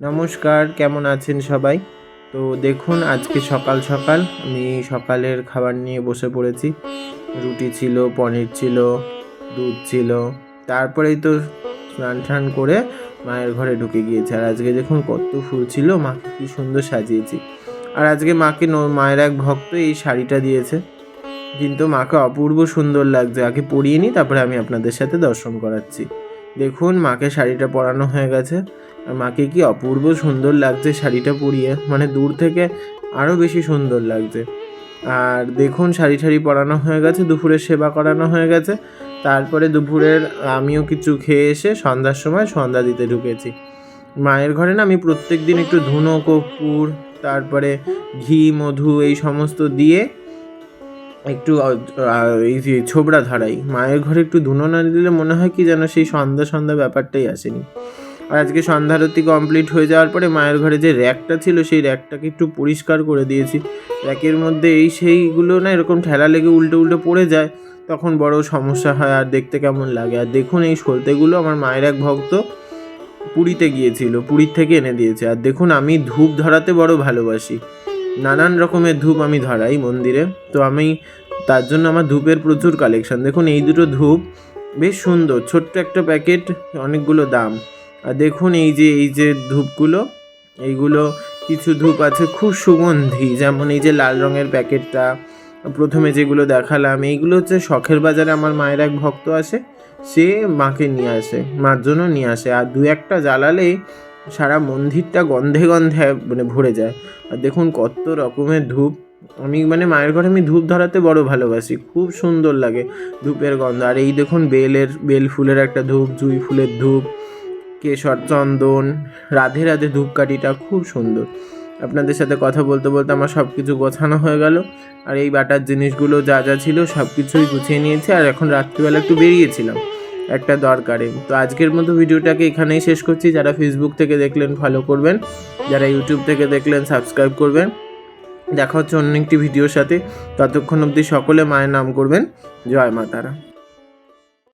নমস্কার, কেমন আছেন সবাই? তো দেখুন আজকে সকাল সকাল আমি সকালের খাবার নিয়ে বসে পড়েছি। রুটি ছিল, পনির ছিল, দুধ ছিল। তারপরেই তো স্নান করে মায়ের ঘরে ঢুকে গিয়েছি। আর আজকে দেখুন কত ফুল ছিল, মাকে কি সুন্দর সাজিয়েছি। আর আজকে মাকে মায়ের এক ভক্ত এই শাড়িটা দিয়েছে, কিন্তু মাকে অপূর্ব সুন্দর লাগছে। আগে পরিয়ে নিই, তারপরে আমি আপনাদের সাথে দর্শন করাচ্ছি। দেখুন মাকে শাড়িটা পরানো হয়ে গেছে, আর মাকে কি অপূর্ব সুন্দর লাগছে শাড়িটা পরিয়ে, মানে দূর থেকে আরও বেশি সুন্দর লাগছে। আর দেখুন শাড়ি পরানো হয়ে গেছে, দুপুরের সেবা করানো হয়ে গেছে। তারপরে দুপুরের আমিও কিছু খেয়ে এসে সন্ধ্যার সময় সন্ধ্যা দিতে ঢুকেছি। মায়ের ঘরে না আমি প্রত্যেক দিন একটু ধুনো, কর্পূর, তারপরে ঘি, মধু এই সমস্ত দিয়ে একটু এই যে ছোবড়া ধরাই। মায়ের ঘরে একটু ধুনো না দিলে মনে হয় কি যেন সেই সন্ধ্যা ব্যাপারটাই আসেনি। আর আজকে সন্ধ্যারতি কমপ্লিট হয়ে যাওয়ার পরে মায়ের ঘরে যে র্যাকটা ছিল সেই র্যাকটাকে একটু পরিষ্কার করে দিয়েছি। র্যাকের মধ্যে সেইগুলো না এরকম ঠেলা লেগে উল্টে পড়ে যায়, তখন বড় সমস্যা হয় আর দেখতে কেমন লাগে। আর দেখুন এই সলতেগুলো আমার মায়ের এক ভক্ত পুরীতে গিয়েছিল, পুরীর থেকে এনে দিয়েছে। আর দেখুন আমি ধূপ ধরাতে বড় ভালোবাসি, নানান রকমের ধূপ আমি ধরাই মন্দিরে। তো আমি তার জন্য আমার ধূপের প্রচুর কালেকশন। দেখুন এই দুটো ধূপ বেশ সুন্দর, ছোট্ট একটা প্যাকেট, অনেকগুলো দাম। আর দেখুন এই যে ধূপগুলো, এইগুলো কিছু ধূপ আছে খুব সুগন্ধি, যেমন এই যে লাল রঙের প্যাকেটটা প্রথমে যেগুলো দেখালাম, এইগুলো হচ্ছে শখের বাজারে আমার মায়ের এক ভক্ত আসে, সে মাকে নিয়ে আসে, মার জন্য নিয়ে আসে। আর দু একটা জ্বালালেই সারা মন্দিরটা গন্ধে মানে ভরে যায়। আর দেখুন কত রকমের ধূপ। আমি মানে মায়ের ঘরে আমি ধূপ ধরাতে বড় ভালোবাসি, খুব সুন্দর লাগে ধূপের গন্ধ। আর এই দেখুন বেল ফুলের একটা ধূপ, জুঁই ফুলের ধূপ, কেশর, চন্দন, রাধে রাধে ধূপকাঠিটা খুব সুন্দর। আপনাদের সাথে কথা বলতে আমার সব কিছু গোছানো হয়ে গেল। আর এই বাটার জিনিসগুলো যা ছিল সব কিছুই গুছিয়ে নিয়েছি। আর এখন রাত্রিবেলা একটু বেরিয়েছিলাম একটা দরকারে। তো আজকের মতো ভিডিওটাকে এখানেই শেষ করছি। যারা ফেসবুক থেকে দেখলেন ফলো করবেন, যারা ইউটিউব থেকে দেখলেন সাবস্ক্রাইব করবেন। দেখা হচ্ছে অন্য একটি ভিডিওর সাথে। ততক্ষণ অবধি সকলে মায়ের নাম করবেন। জয় মা তারা।